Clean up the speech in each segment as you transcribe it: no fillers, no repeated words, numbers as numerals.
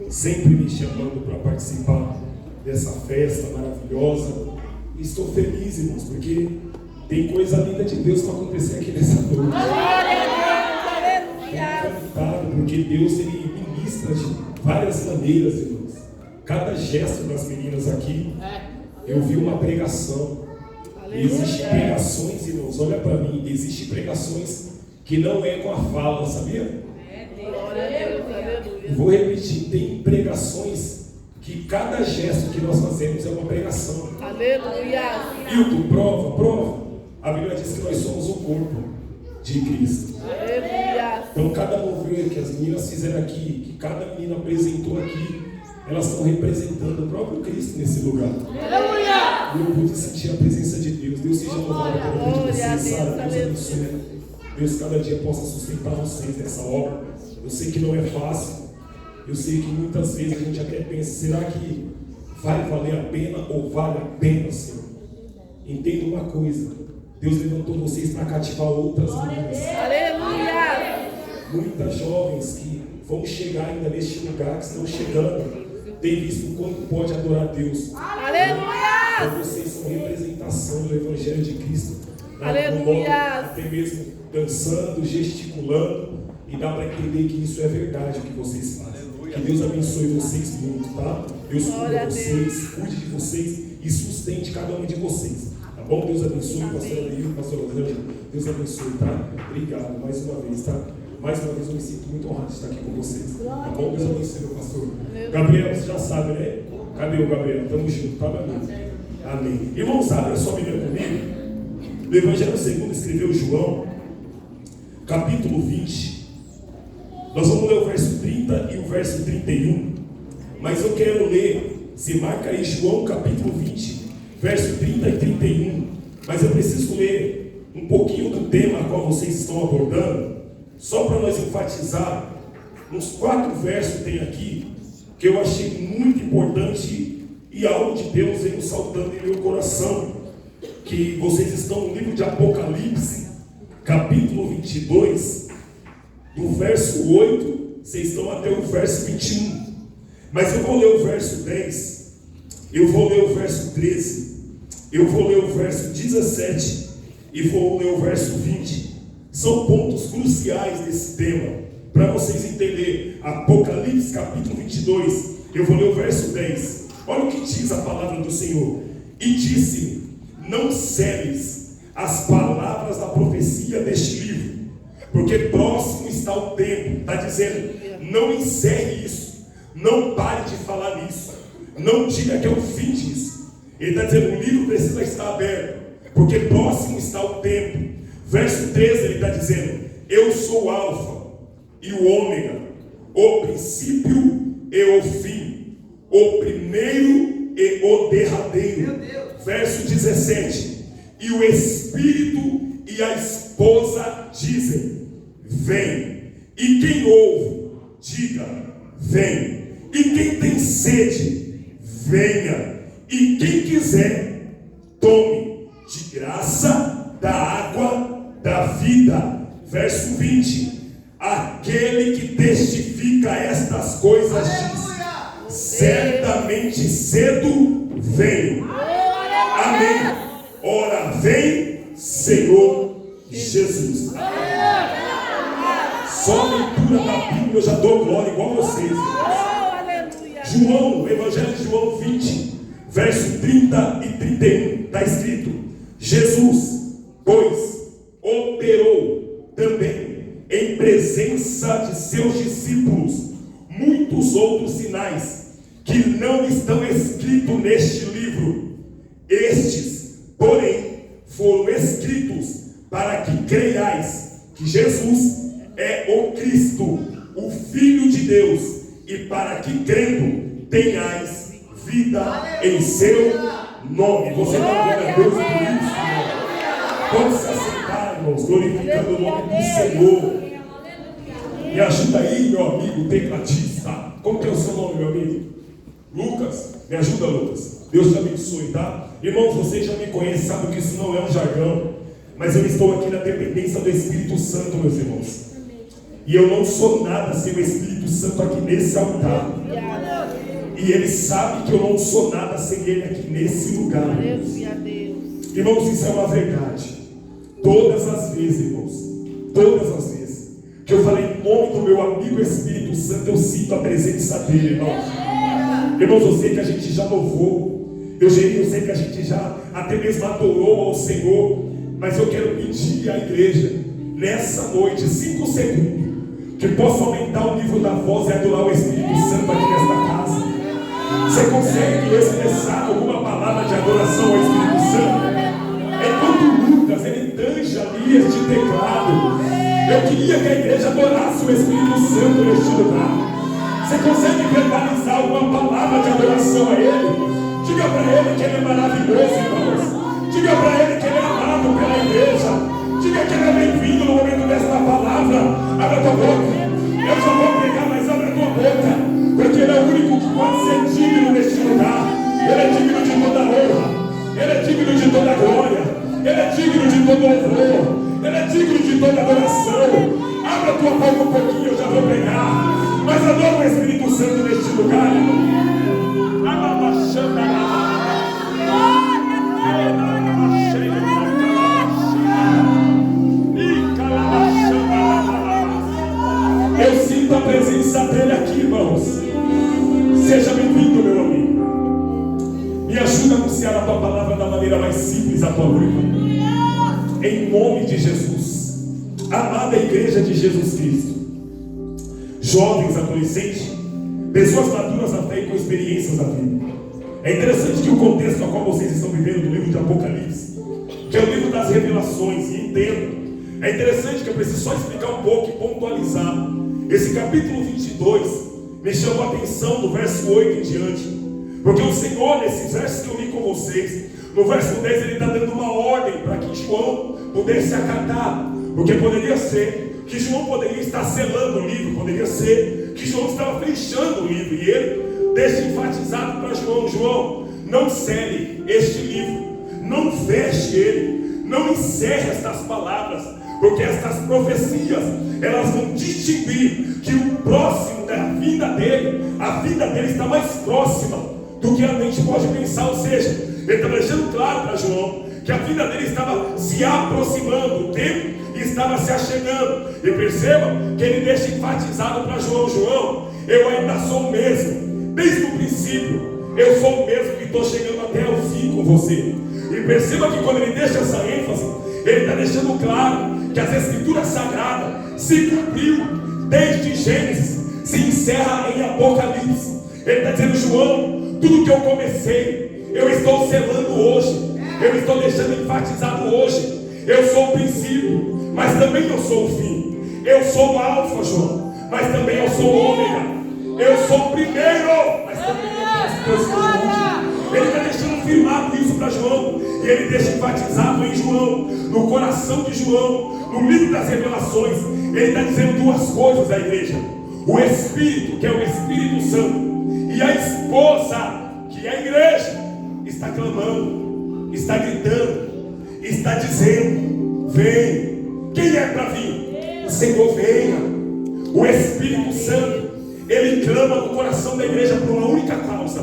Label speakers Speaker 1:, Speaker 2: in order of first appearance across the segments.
Speaker 1: sempre me chamando para participar dessa festa maravilhosa. Estou feliz, irmãos, porque tem coisa linda de Deus para acontecer aqui nessa noite. Estou encantado, porque Deus ele ministra de várias maneiras, irmãos. Cada gesto das meninas aqui, eu vi uma pregação. Existem pregações, irmãos, olha para mim, existem pregações que não é com a fala, sabia? Eu vou repetir, tem pregações que cada gesto que nós fazemos é uma pregação.
Speaker 2: Aleluia.
Speaker 1: Hilton, prova. A Bíblia diz que nós somos o corpo de Cristo.
Speaker 2: Aleluia.
Speaker 1: Então cada mover que as meninas fizeram aqui, que cada menina apresentou aqui, elas estão representando o próprio Cristo nesse lugar.
Speaker 2: Aleluia.
Speaker 1: E eu pude sentir a presença de Deus. Deus seja louvado pela vida de vocês, sabe? Deus abençoe. Deus cada dia possa sustentar vocês nessa obra. Eu sei que não é fácil. Eu sei que muitas vezes a gente até pensa, será que vai valer a pena ou vale a pena, Senhor? Entenda uma coisa, Deus levantou vocês para cativar outras meninas.
Speaker 2: Aleluia.
Speaker 1: Muitas jovens que vão chegar ainda neste lugar, que estão chegando, têm visto o quanto pode adorar a Deus.
Speaker 2: Aleluia.
Speaker 1: Então vocês são representação do Evangelho de Cristo.
Speaker 2: Aleluia.
Speaker 1: Até mesmo dançando, gesticulando, e dá para entender que isso é verdade o que vocês fazem. Que Deus abençoe vocês muito, tá? Deus cuida de vocês, cuide de vocês e sustente cada um de vocês. Tá bom? Deus abençoe, pastor Aleil, pastor Rosângela. Deus abençoe, tá? Obrigado mais uma vez, tá? Mais uma vez eu me sinto muito honrado de estar aqui com vocês. Tá bom? Deus abençoe, meu pastor. Gabriel, você já sabe, né? Cadê o Gabriel? Tamo junto, tá, meu amigo? Amém. Irmãos, abre a sua Bíblia comigo. No Evangelho segundo escreveu João, capítulo 20. Nós vamos ler o verso 30 e o verso 31. Mas eu quero ler, se marca aí João capítulo 20, verso 30 e 31. Mas eu preciso ler um pouquinho do tema a qual vocês estão abordando, só para nós enfatizar. Uns 4 versos tem aqui, que eu achei muito importante e algo de Deus veio saltando em meu coração. Que vocês estão no livro de Apocalipse, capítulo 22, do verso 8, vocês estão até o verso 21. Mas eu vou ler o verso 10, eu vou ler o verso 13, eu vou ler o verso 17 e vou ler o verso 20. São pontos cruciais desse tema, para vocês entenderem. Apocalipse capítulo 22, eu vou ler o verso 10. Olha o que diz a palavra do Senhor. E disse-me: não seles as palavras da profecia deste livro, porque próximo está o tempo. Está dizendo, não encerre isso, não pare de falar nisso, não diga que é o fim disso. Ele está dizendo, o livro precisa estar aberto, porque próximo está o tempo. Verso 13 ele está dizendo, eu sou o Alfa e o Ômega, o princípio e o fim, o primeiro e o derradeiro. Verso 17, e o Espírito e a esposa dizem, vem. E quem ouve, diga, vem. E quem tem sede, venha. E quem quiser, tome de graça da água da vida. Verso 20, aquele que testifica estas coisas diz, certamente cedo venho. Amém. Ora vem, Senhor Jesus. Só a leitura da Bíblia eu já dou glória igual a vocês. João, o Evangelho de João 20, verso 30 e 31, está escrito, Jesus, pois, operou também em presença de seus discípulos muitos outros sinais que não estão escritos neste livro. Estes, porém, foram escritos para que creiais que Jesus é o Cristo, o Filho de Deus, e para que crendo tenhais vida em seu nome. Você está glória a Deus por isso, irmão? Pode se assentar, irmãos, glorificando o nome do Senhor. Me ajuda aí, meu amigo tecladista. Como que é o seu nome, meu amigo? Lucas, me ajuda, Lucas. Deus te abençoe, tá? Irmãos, vocês já me conhecem, sabem que isso não é um jargão, mas eu estou aqui na dependência do Espírito Santo, meus irmãos. E eu não sou nada sem o Espírito Santo aqui nesse altar. E Ele sabe que eu não sou nada sem Ele aqui nesse lugar. Irmãos, isso é uma verdade. Todas as vezes, irmãos, todas as vezes que eu falei em nome do meu amigo Espírito Santo, eu sinto a presença dele, irmãos. Irmãos, eu sei que a gente já louvou, eu sei que a gente já até mesmo adorou ao Senhor, mas eu quero pedir à igreja, nessa noite, 5 segundos, que possa aumentar o nível da voz e adorar o Espírito Santo aqui nesta casa. Você consegue expressar alguma palavra de adoração ao Espírito Santo? Enquanto Lucas, ele tange ali este teclado, eu queria que a igreja adorasse o Espírito Santo neste lugar. Você consegue verbalizar alguma palavra de adoração a Ele? Diga para Ele que Ele é maravilhoso, irmãos. Diga para Ele que Ele é amado pela igreja. Diga que Ele é bem-vindo no momento desta palavra. Abra a tua boca. Eu já vou pregar, mas abra a tua boca, porque Ele é o único que pode ser digno neste lugar. Ele é digno de toda honra. Ele é digno de toda glória. Ele é digno de todo louvor. Ele é digno de toda adoração. Abra a tua boca um pouquinho, eu já vou pregar. Mas adora o Espírito Santo neste lugar, irmão. Eu sinto a presença dele aqui, irmãos. Seja bem-vindo, meu amigo. Me ajuda a anunciar a tua palavra da maneira mais simples à tua noiva. Em nome de Jesus. Amada igreja de Jesus Cristo, jovens, adolescentes, pessoas maduras na fé e com experiências na vida. É interessante que o contexto ao qual vocês estão vivendo do livro de Apocalipse, que é o livro das revelações, e entendo, é interessante que eu preciso só explicar um pouco e pontualizar. Esse capítulo 22 me chamou a atenção do verso 8 em diante, porque o Senhor, nesses versos que eu li com vocês, no verso 10 ele está dando uma ordem para que João pudesse acatar, porque poderia ser que João poderia estar selando o livro, poderia ser que João estava fechando o livro, e ele deixa enfatizado para João: João, não cele este livro, não feche ele, não encerre estas palavras, porque estas profecias, elas vão distinguir que o próximo da vida dele, a vida dele está mais próxima do que a mente pode pensar. Ou seja, ele está deixando claro para João que a vida dele estava se aproximando, o tempo estava se achegando. E perceba que ele deixa enfatizado para João: João, eu ainda sou o mesmo, desde o princípio, eu sou o mesmo que estou chegando até o fim com você. E perceba que quando ele deixa essa ênfase, ele está deixando claro que as escrituras sagradas se cumpriu desde Gênesis, se encerra em Apocalipse. Ele está dizendo: João, tudo que eu comecei, eu estou selando hoje, eu estou deixando enfatizado hoje. Eu sou o princípio, mas também eu sou o fim. Eu sou o alfa, João, mas também eu sou o ômega. Eu sou o primeiro, mas também eu sou o último. Ele está deixando firmado isso para João, e ele deixa enfatizado em João, no coração de João, no livro das revelações. Ele está dizendo duas coisas à igreja: o Espírito, que é o Espírito Santo, e a esposa, que é a igreja, está clamando, está gritando, está dizendo: vem. Quem é para vir? O Senhor venha. O Espírito Santo, ele clama no coração da igreja por uma única causa.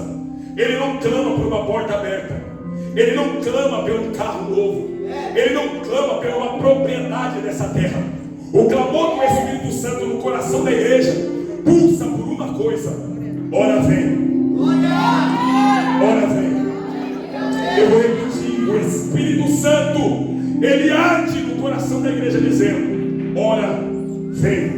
Speaker 1: Ele não clama por uma porta aberta, ele não clama pelo carro novo, ele não clama pela uma propriedade dessa terra. O clamor do Espírito Santo no coração da igreja pulsa por uma coisa: ora vem, ora vem. Eu vou repetir: o Espírito Santo, ele arde no coração da igreja dizendo: ora vem,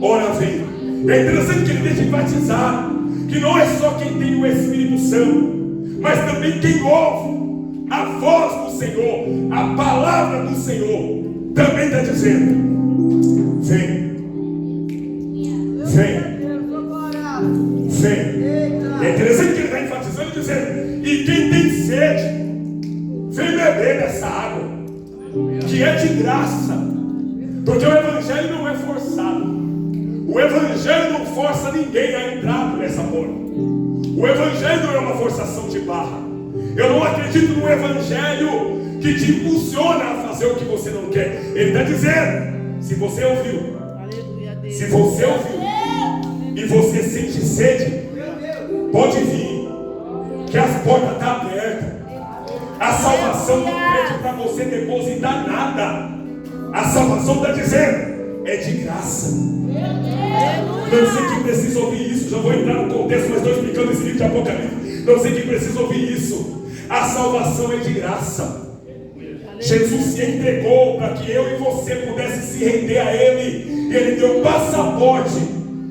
Speaker 1: ora vem. É interessante que ele deixa enfatizar que não é só quem tem o Espírito Santo, mas também quem ouve a voz do Senhor, a palavra do Senhor, também está dizendo: vem, vem, vem. É interessante que ele está enfatizando, dizendo: e quem tem sede, vem beber dessa água, que é de graça, porque o Evangelho não é forçado. O Evangelho não força ninguém a entrar por essa porta. O Evangelho não é uma forçação de barra. Eu não acredito no Evangelho que te impulsiona a fazer o que você não quer. Ele está dizendo: se você ouviu, Se você ouviu e você sente sede, pode vir, que as portas estão abertas. A salvação não pede para você depositar nada. A salvação está dizendo, é de graça. Não sei quem precisa ouvir isso. Já vou entrar no contexto, mas estou explicando esse livro de Apocalipse. Não sei quem precisa ouvir isso. A salvação é de graça. Jesus se entregou para que eu e você pudesse se render a Ele. E Ele deu o passaporte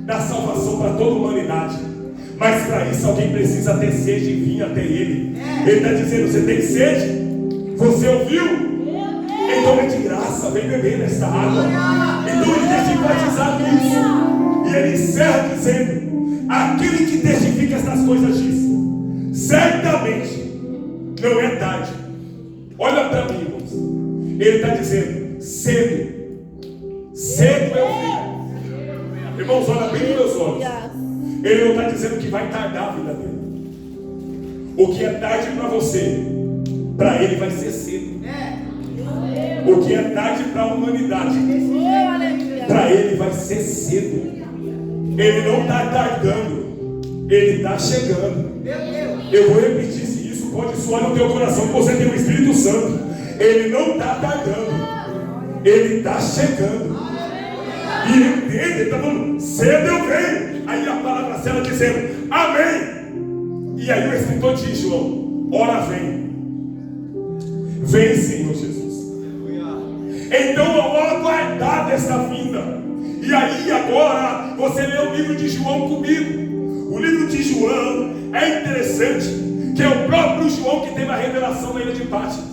Speaker 1: da salvação para toda a humanidade. Mas para isso alguém precisa ter sede e vir até Ele. Ele está dizendo, você tem sede? Você ouviu? Então é de graça, vem beber nesta água. Então ele deixa enfatizar nisso. E ele encerra dizendo, aquele que testifica estas coisas diz, certamente não é tarde. Olha para mim, irmãos. Ele está dizendo, cedo é o fim. Irmãos, olha bem nos meus olhos. Ele não está dizendo que vai tardar a vida dele. O que é tarde para você, para ele vai ser cedo. O que é tarde para a humanidade, para ele vai ser cedo. Ele não está tardando, ele está chegando. Eu vou repetir, se isso pode soar no teu coração, que você tem o Espírito Santo. Ele não está tardando, ele está chegando. E ele está falando, cedo eu venho. Aí a palavra certa dizendo, amém. E aí o escritor diz, João, ora vem. Vem, Senhor Jesus. Então eu vou aguardar dessa vinda. E aí agora você lê o livro de João comigo. O livro de João é interessante, que é o próprio João que teve a revelação na ilha de Patmos.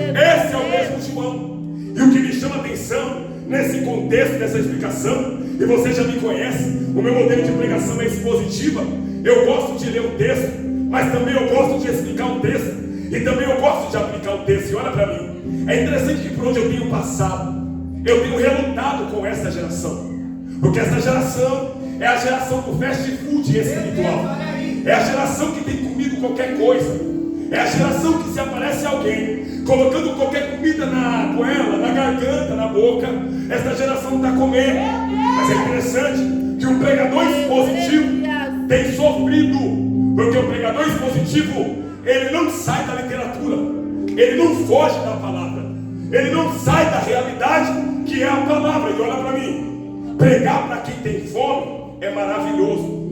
Speaker 1: Esse é o mesmo João. E o que me chama a atenção nesse contexto, nessa explicação, e você já me conhece, o meu modelo de pregação é expositiva. Eu gosto de ler o texto, mas também eu gosto de explicar o texto, e também eu gosto de aplicar o texto. E olha para mim, é interessante que por onde eu tenho passado, eu tenho relutado com essa geração, porque essa geração é a geração do fast food espiritual, é a geração que tem comido qualquer coisa, é a geração que se aparece alguém colocando qualquer comida na goela, na garganta, na boca, essa geração está comendo. Mas é interessante que o pregador expositivo tem sofrido, porque o pregador expositivo, ele não sai da literatura, ele não foge da palavra, ele não sai da realidade que é a palavra. E olha para mim, pregar para quem tem fome é maravilhoso,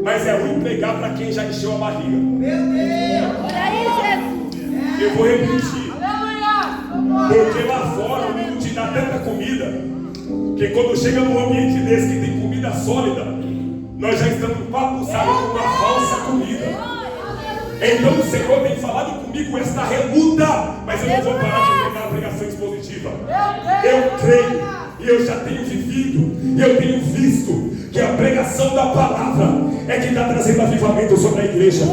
Speaker 1: mas é ruim pregar para quem já encheu a barriga. Meu Deus! Eu vou repetir, porque lá fora o mundo te dá tanta comida, que quando chega num ambiente desse que tem comida sólida, nós já estamos papuçados com uma falsa comida. Então o Senhor tem falado comigo esta reluta, mas eu não vou parar de pregar a pregação expositiva. Eu creio, e eu já tenho vivido, e eu tenho visto que a pregação da palavra é que está trazendo avivamento sobre a igreja.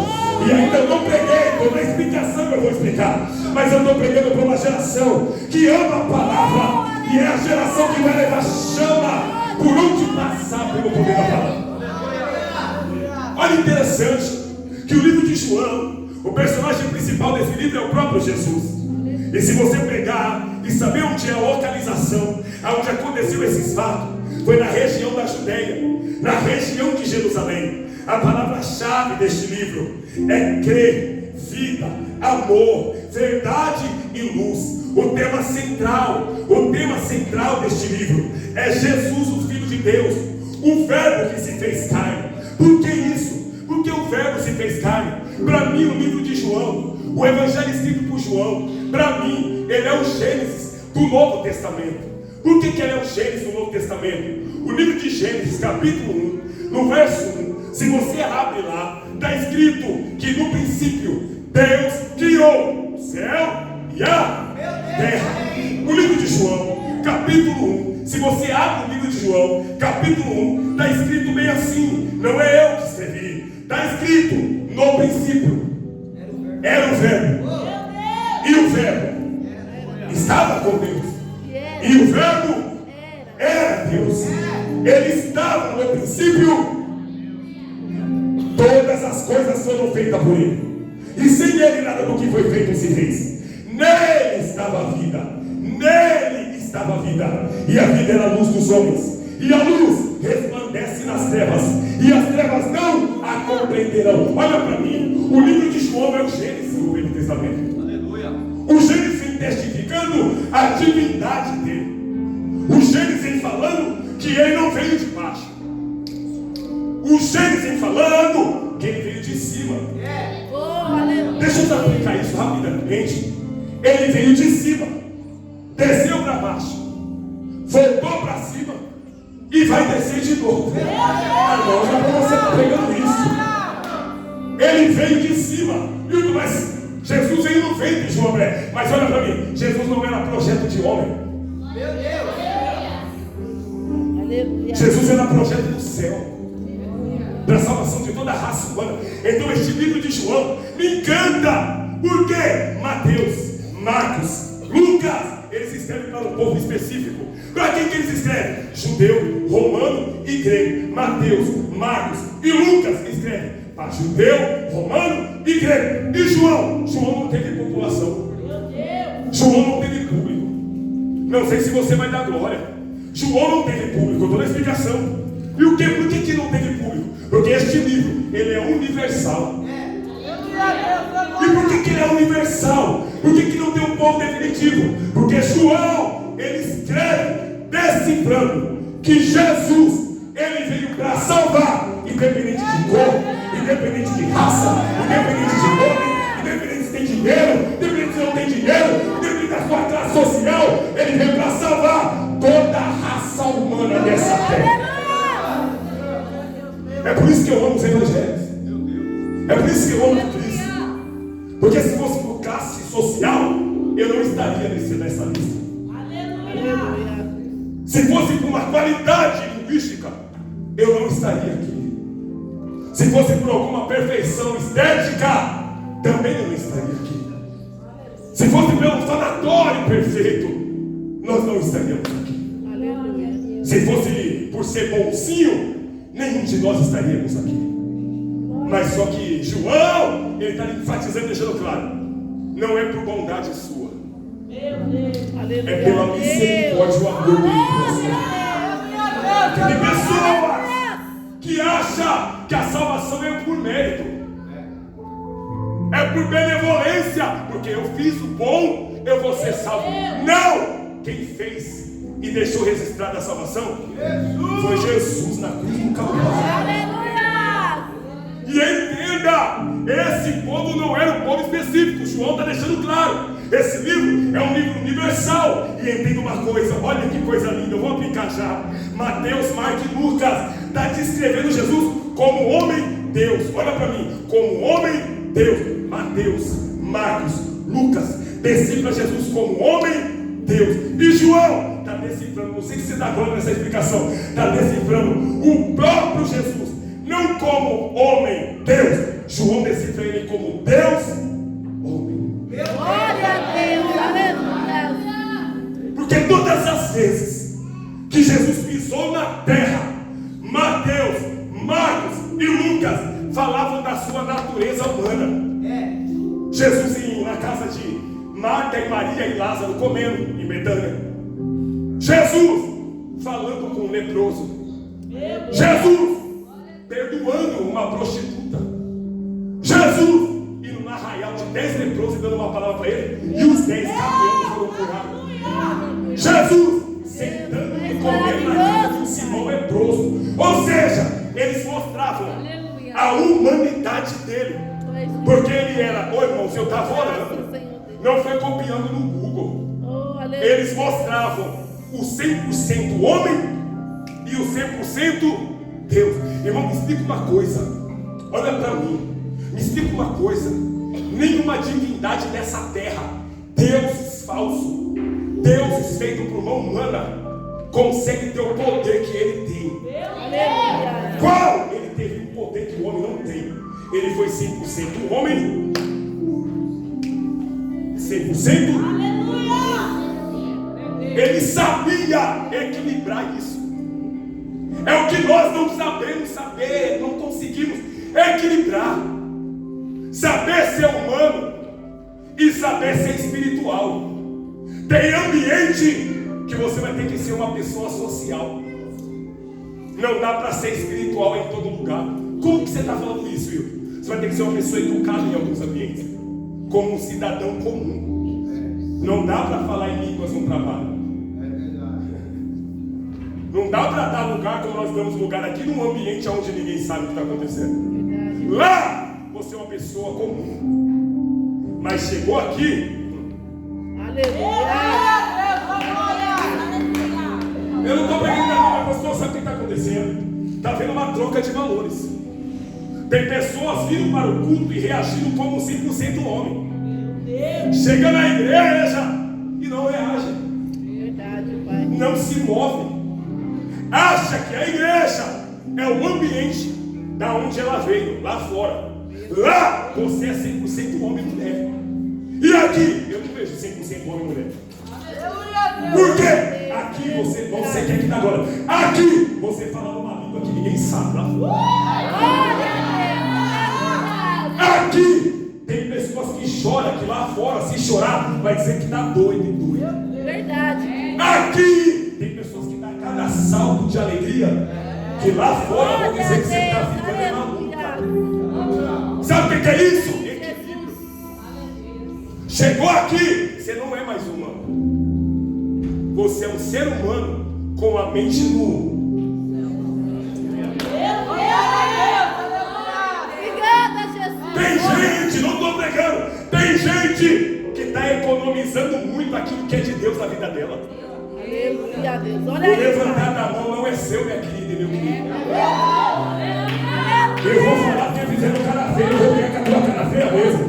Speaker 1: E ainda eu não preguei, estou na explicação, eu vou explicar, mas eu estou pregando para uma geração que ama a palavra, e é a geração que vai levar chama por onde passar pelo poder da palavra. Olha, interessante que o livro de João, o personagem principal desse livro é o próprio Jesus. E se você pegar e saber onde é a localização, onde aconteceu esses fatos, foi na região da Judeia, na região de Jerusalém. A palavra-chave deste livro é crer, vida, amor, verdade e luz. O tema central deste livro é Jesus, o Filho de Deus, o Verbo que se fez carne. Por que isso? Porque o Verbo se fez carne. Para mim, o livro de João, o evangelho escrito por João, para mim, ele é o Gênesis do Novo Testamento. Por que ele é o Gênesis do Novo Testamento? O livro de Gênesis, capítulo 1, no verso 1, se você abre lá, está escrito que no princípio Deus criou o céu e a terra. No livro de João, capítulo 1, se você abre o livro de João, capítulo 1, está escrito bem assim, não é eu que escrevi, está escrito, no princípio era o Verbo, e o Verbo estava com Deus, e o Verbo era Deus. Ele estava no princípio. Todas as coisas foram feitas por Ele, e sem Ele nada do que foi feito se fez. Nele estava a vida, nele estava a vida, e a vida era a luz dos homens, e a luz resplandece nas trevas, e as trevas não a compreenderão. Olha para mim, o livro de João é o Gênesis do Velho Testamento. Aleluia. O Gênesis vem testificando a divindade dele. O Gênesis vem falando que ele não veio de baixo. O Gênesis vem falando que ele veio de cima. Deixa eu aplicar isso rapidamente. Ele veio de cima, desceu para baixo, voltou para cima e vai descer de novo. Agora já você está pegando isso. Ele veio de cima. Mas Jesus ele não veio de João, mas olha para mim, Jesus não era projeto de homem. Meu Deus. Jesus era projeto do céu, para a salvação de toda a raça humana. Então este livro de João me encanta, porque Mateus, Marcos, Lucas, eles escrevem para um povo específico. Para quem que eles escrevem? Judeu, romano e grego. Mateus, Marcos e Lucas escrevem para judeu, romano e grego. E João não teve população. João não teve público. Não sei se você vai dar glória. João não teve público, eu estou na explicação. E o que? Por que não teve público? Porque este livro, ele é universal. E por que ele é universal? Por que não tem um ponto definitivo? Porque João, ele escreve decifrando que Jesus, ele veio para salvar, independente de cor, independente de raça, independente de nome, independente se tem dinheiro, independente se não tem dinheiro, independente da sua classe social. Ele veio para salvar toda a raça humana dessa terra. É por isso que eu amo os evangelhos. É por isso que eu amo Cristo. Porque se fosse por classe social, eu não estaria nessa lista. Aleluia. Se fosse por uma qualidade linguística, eu não estaria aqui. Se fosse por alguma perfeição estética, também eu não estaria aqui. Se fosse pelo falatório perfeito, nós não estaríamos aqui. Aleluia. Se fosse por ser bonzinho, nenhum de nós estaríamos aqui. Mas só que João, ele está enfatizando, deixando claro, não é por bondade sua, é pela misericórdia e o amor dele por você. Porque tem pessoas que acham que a salvação é por mérito, é por benevolência, porque eu fiz o bom, eu vou ser salvo. Não! Quem fez e deixou registrada a salvação foi Jesus na cruz do Calvário. E entenda, esse povo não era um povo específico. João está deixando claro, esse livro é um livro universal. E entenda uma coisa, olha que coisa linda, eu vou aplicar já. Mateus, Marcos e Lucas está descrevendo Jesus como homem Deus. Olha para mim, como homem Deus. Mateus, Marcos, Lucas decifra Jesus como homem Deus. E João está decifrando, não sei se você está agora nessa explicação, está decifrando o próprio Jesus, não como homem Deus. João decifra ele como Deus homem.
Speaker 2: Glória a Deus, aleluia.
Speaker 1: Porque todas as vezes que Jesus pisou na terra, Mateus, Marcos e Lucas falavam da sua natureza humana. Jesus na casa de Marta e Maria e Lázaro comendo em Betânia. Jesus falando com um leproso. Jesus perdoando uma prostituta. Jesus indo na arraial de 10 leprosos e dando uma palavra para ele, e os 10 caminhando foram curados. Jesus sentando e comendo na casa de Simão leproso. Ou seja, eles mostravam a humanidade dele, porque ele era, irmãos, eu estava orando, não foi copiando no Google. Eles mostravam o 100% homem e o 100% Deus. Irmão, me explica uma coisa. Olha para mim. Me explica uma coisa. Nenhuma divindade nessa terra, deuses falsos, deuses feitos por mão humana, consegue ter o poder que ele tem. Aleluia. Qual? Ele teve um poder que o homem não tem. Ele foi 100% homem, 100%. Aleluia. Ele sabia equilibrar isso. É o que nós não sabemos saber, não conseguimos equilibrar. Saber ser humano e saber ser espiritual. Tem ambiente que você vai ter que ser uma pessoa social. Não dá para ser espiritual em todo lugar. Como que você está falando isso, Will? Você vai ter que ser uma pessoa educada em alguns ambientes, como um cidadão comum. Não dá para falar em línguas no trabalho. Não dá para dar lugar como nós damos lugar aqui num ambiente onde ninguém sabe o que está acontecendo. Lá, você é uma pessoa comum. Mas chegou aqui.
Speaker 2: Aleluia.
Speaker 1: Eu não estou pregando nada, mas pastor, sabe o que está acontecendo? Está havendo uma troca de valores. Tem pessoas vindo para o culto e reagindo como 100% homem. Chega na igreja e não reage.
Speaker 2: Verdade, Pai.
Speaker 1: Não se move. Acha que a igreja é o ambiente da onde ela veio, lá fora. Lá você é 100% homem e mulher. E aqui eu não vejo 100% homem e mulher. Por quê? Aqui você quer que tá agora. Aqui você fala uma língua que ninguém sabe lá fora. Aqui tem pessoas que choram, que lá fora, se chorar, vai dizer que tá doido e doido.
Speaker 2: Verdade.
Speaker 1: Aqui tem pessoas que dão cada salto de alegria, que lá fora vão dizer que você está ficando maluco. Sabe o que é isso? Equilíbrio. Chegou aqui, você não é mais humano. Você é um ser humano com a mente no. Tem gente, não estou pregando, tem gente que está economizando muito aquilo que é de Deus na vida dela.
Speaker 2: Aleluia, Deus.
Speaker 1: O
Speaker 2: Olha aí.
Speaker 1: levantar da mão não é seu, minha querida, meu querido. Eu vou falar que fizeram cara feia, eu vou pegar com a tua cara feia mesmo.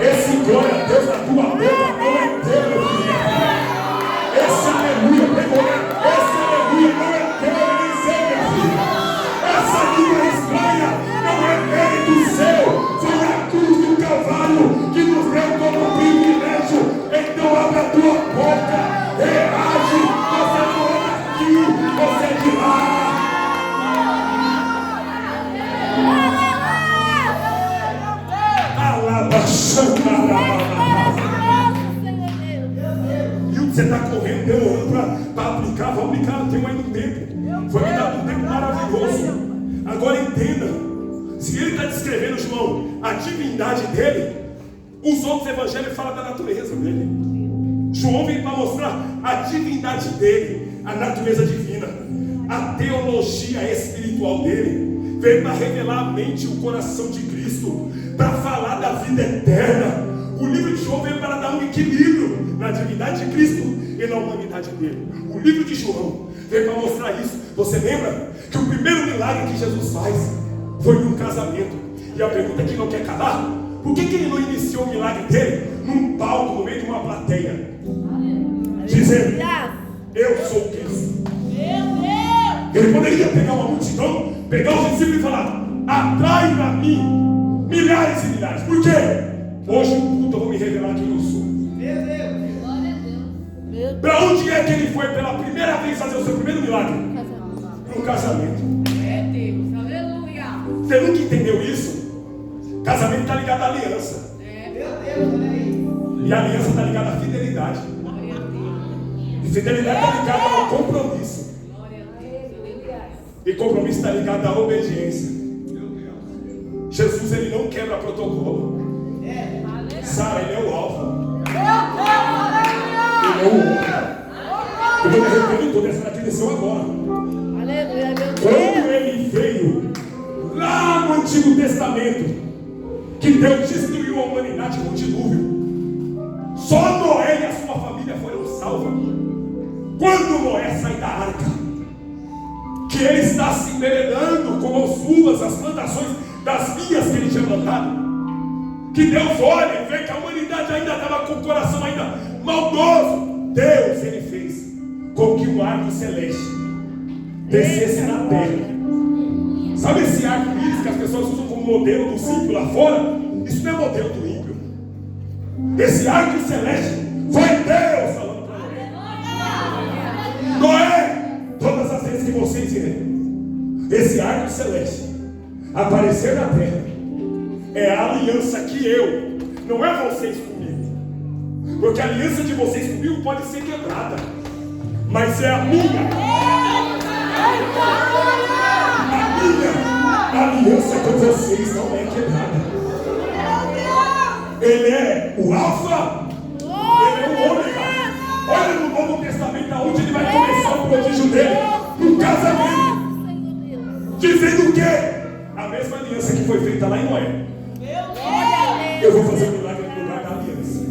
Speaker 1: Esse glória a Deus na tua boca não é teu, meu querido. Esse aleluia, esse aleluia não é teu, nem seu, minha filha. Essa língua estranha não é mérito seu. Foi a cruz do Calvário que nos deu como privilégio. Então abra a tua boca, reage. Você não é daqui, você é de lá. E o que você está correndo, demorando para aplicar, vamos aplicar, tem mais um tempo. Foi me dado um tempo maravilhoso. Agora entenda, se ele está descrevendo, João, a divindade dele, os outros evangelhos falam da natureza dele. João vem para mostrar a divindade dele, a natureza divina, a teologia espiritual dele, veio para revelar a mente e o coração de Cristo, para falar da vida eterna. O livro de João veio para dar um equilíbrio na divindade de Cristo e na humanidade dele. O livro de João veio para mostrar isso. Você lembra que o primeiro milagre que Jesus faz foi num casamento? E a pergunta que não quer calar: por que ele não iniciou o milagre dele num palco, no meio de uma plateia, dizendo: eu sou Cristo? Ele poderia pegar uma multidão, pegar os discípulos e falar: atrai para mim milhares e milhares. Por quê? Hoje no culto eu vou me revelar quem eu sou. Para onde é que ele foi pela primeira vez fazer o seu primeiro milagre? Para um casamento. Você nunca entendeu isso? Casamento está ligado à aliança. E a aliança está ligada à fidelidade. E fidelidade está ligada ao compromisso. E compromisso está ligado à obediência. Jesus, ele não quebra protocolo. Sara, ele é o alfa. Ele é o ômega. Eu estou me arrependendo toda essa direção agora.
Speaker 2: Aleluia, meu Deus.
Speaker 1: Quando ele veio lá no Antigo Testamento, que Deus destruiu a humanidade com o dilúvio, só Noé e a sua família foram salvos. Quando Noé sai da arca, que ele está se enveredando com as uvas, as plantações das vinhas que ele tinha plantado, que Deus olha e vê que a humanidade ainda estava com o coração ainda maldoso. Deus, ele fez com que um arco celeste descesse na terra. Sabe esse arco-íris que as pessoas usam como modelo do ímpio lá fora? Isso não é modelo do ímpio. Esse arco celeste foi Deus falando para Noé. Noé, todas as vezes que vocês verem esse arco celeste aparecer na terra, é a aliança que eu, não é vocês comigo, porque a aliança de vocês comigo pode ser quebrada, mas é a minha. A minha aliança com vocês não é quebrada. Ele é o Alfa, ele é o Ômega. Olha no Novo Testamento aonde ele vai começar o prodígio dele, no casamento, dizendo o quê? A mesma aliança que foi feita lá em Noé. Eu vou fazer um milagre no lugar da aliança.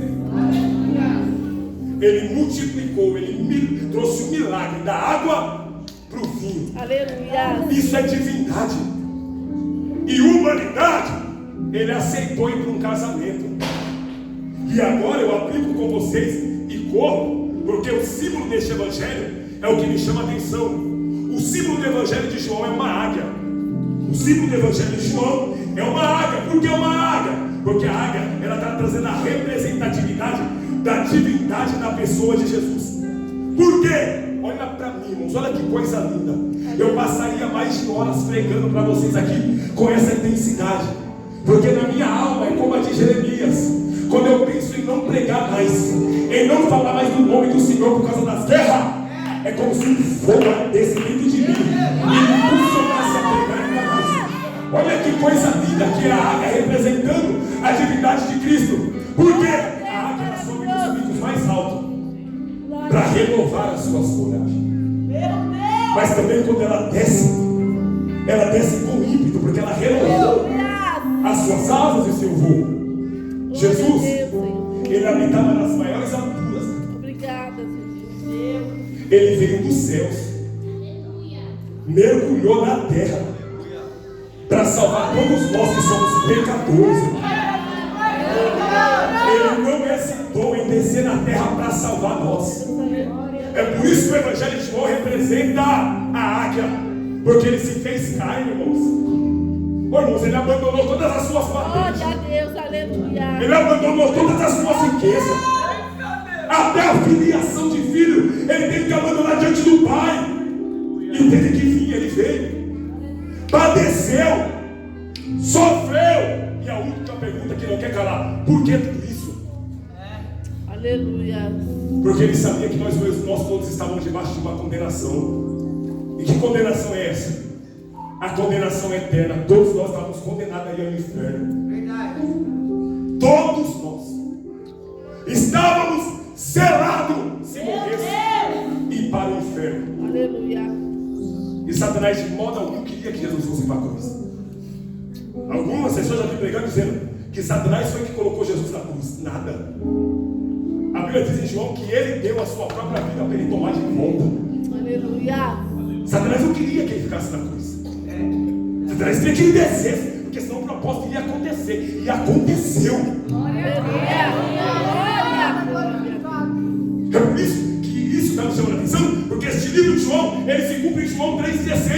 Speaker 1: Ele multiplicou, ele trouxe o milagre da água para o vinho.
Speaker 2: Aleluia.
Speaker 1: Isso é divindade. E humanidade, ele aceitou ir para um casamento. E agora eu aplico com vocês e corro, porque o símbolo deste evangelho é o que me chama a atenção. O símbolo do evangelho de João é uma águia. O símbolo do evangelho de João é uma águia. Por que uma águia? Porque a águia, ela está trazendo a representatividade da divindade na pessoa de Jesus. Por quê? Olha para mim, irmãos, olha que coisa linda. Eu passaria mais de horas pregando para vocês aqui com essa intensidade, porque na minha alma é como a de Jeremias. Quando eu penso em não pregar mais, em não falar mais do nome do Senhor por causa das guerras, é como se um fogo ardesse dentro de mim e me impulsionasse a pregar ainda mais. Olha que coisa linda que é a águia representando a divindade de Cristo. Por quê? A águia sobe dos picos mais altos para renovar as suas folhagens. Mas também quando ela desce com ímpeto, porque ela renovou as suas asas e seu voo. Jesus, ele habitava nas maiores alturas.
Speaker 2: Obrigada, Jesus.
Speaker 1: Ele veio dos céus, mergulhou na terra para salvar todos nós que somos pecadores. Ele não hesitou em descer na terra para salvar nós. É por isso que o evangelho de João representa a águia, porque ele se fez carne, irmãos. Irmãos, ele abandonou todas as suas patentes.
Speaker 2: Glória a Deus, aleluia.
Speaker 1: Ele abandonou todas as suas riquezas. Até a filiação de filho, ele teve que abandonar diante do Pai. E teve que vir, ele veio. Padeceu, sofreu. E a única pergunta que não quer calar: por que tudo isso?
Speaker 2: Aleluia.
Speaker 1: Porque ele sabia que nós todos estávamos debaixo de uma condenação. E que condenação é essa? A condenação eterna. Todos nós estávamos condenados a ir ao inferno. Verdade. Todos nós estávamos selados se morresse e para o inferno.
Speaker 2: Aleluia.
Speaker 1: E Satanás de modo algum queria que Jesus fosse para a cruz. Algumas pessoas já vêm pregando dizendo que Satanás foi que colocou Jesus na cruz. Nada. A Bíblia diz em João que ele deu a sua própria vida para ele tomar de volta.
Speaker 2: Aleluia.
Speaker 1: Satanás não queria que ele ficasse na cruz. Satanás queria que ele descesse, porque senão o propósito ia acontecer. E aconteceu. É por isso que isso está me chamando a atenção, porque este livro de João, ele se cumpre em João 3,16.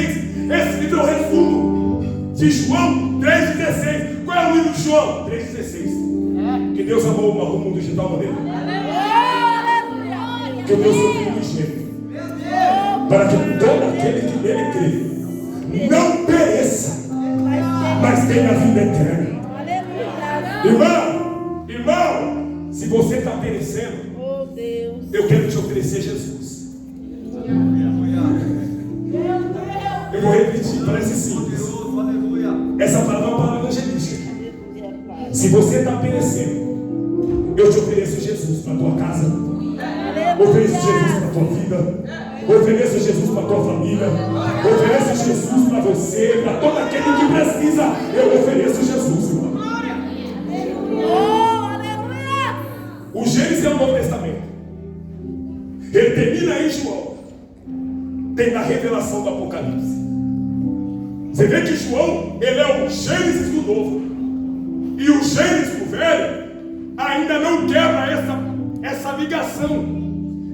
Speaker 1: Esse livro é o resumo de João 3,16. Qual é o livro de João? 3,16. Que Deus amou o mundo de tal maneira que o Deus ouviu o engenho, para que todo aquele que nele crê não pereça, mas tenha vida eterna. Irmão, se você está perecendo, eu quero te oferecer Jesus. Eu vou repetir, parece simples. Essa palavra é uma palavra evangelística. Se você está perecendo, eu te ofereço Jesus para a tua casa, ofereço Jesus para a tua vida, ofereço Jesus para a tua família, ofereço Jesus para você, para todo aquele que precisa. Eu ofereço Jesus, irmão. O Gênesis é o Novo Testamento. Ele termina em João, tem na revelação do Apocalipse. Você vê que João, ele é o Gênesis do Novo, e o Gênesis do Velho ainda não quebra essa ligação.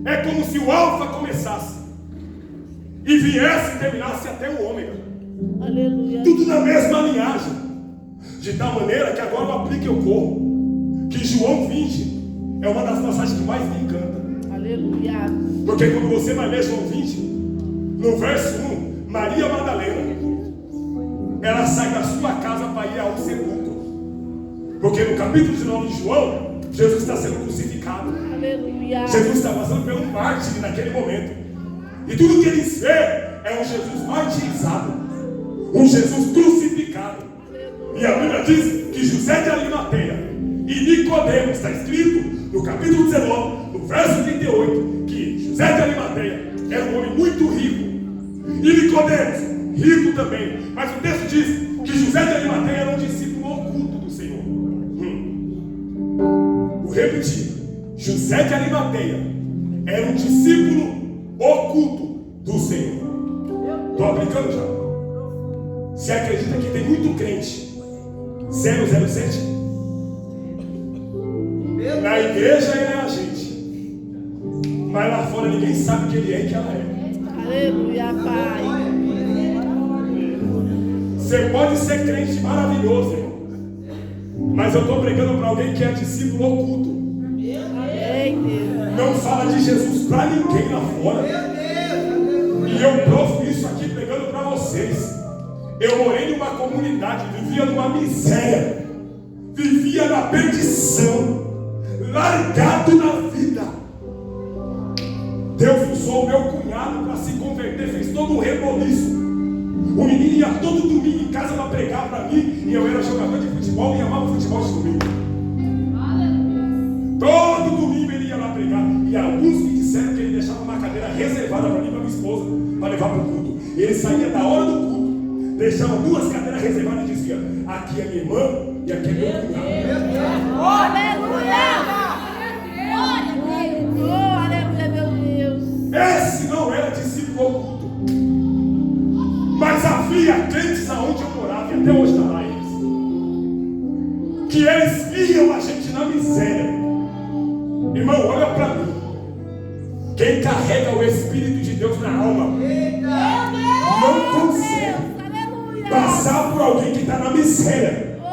Speaker 1: É como se o Alfa começasse e viesse e terminasse até o Ômega.
Speaker 2: Aleluia.
Speaker 1: Tudo na mesma linhagem. De tal maneira que agora eu aplico e eu corro. Que João 20 é uma das passagens que mais me encanta.
Speaker 2: Aleluia.
Speaker 1: Porque quando você vai ler João 20, no verso 1, Maria Madalena, ela sai da sua casa para ir ao sepulcro. Porque no capítulo 19 de João, Jesus está sendo crucificado.
Speaker 2: Aleluia.
Speaker 1: Jesus está passando pelo mártir naquele momento. E tudo que eles veem é um Jesus martirizado, um Jesus crucificado. E a Bíblia diz que José de Arimateia e Nicodemos, está escrito no capítulo 19, no verso 38, que José de Arimateia era um homem muito rico, e Nicodemos, rico também. Mas o texto diz que José de Arimateia era um discípulo oculto do Senhor. Vou repetir: José de Arimateia era um discípulo oculto do Senhor. Estou aplicando já. Você acredita que tem muito crente 007? Na igreja ele é a gente, mas lá fora ninguém sabe quem ele é e quem ela é.
Speaker 2: Aleluia, Pai.
Speaker 1: Você pode ser crente maravilhoso, irmão, mas eu estou pregando para alguém que é discípulo oculto.
Speaker 2: Amém, Deus.
Speaker 1: Não fala de Jesus para ninguém lá fora. E eu provo isso aqui pregando para vocês. Eu morei numa comunidade, vivia numa miséria, vivia na perdição, largado na vida. Deus usou o meu cunhado para se converter, fez todo um reboliço. O menino ia todo domingo em casa para pregar para mim, e eu era jogador de futebol e amava futebol de domingo. Todo domingo ele ia lá pregar, e alguns me disseram que ele deixava uma cadeira reservada para mim e para minha esposa, para levar para o culto. Ele saía da hora do culto, deixava 2 cadeiras reservadas e dizia: aqui é minha irmã e aqui é meu cunhado.
Speaker 2: Aleluia! Oh, aleluia, meu Deus.
Speaker 1: Esse não era discípulo oculto. Mas havia crentes aonde eu morava, e até hoje está lá eles, que eles viam a gente na miséria. Irmão, olha para mim. Quem carrega o Espírito de Deus na alma não consegue passar por alguém que está na miséria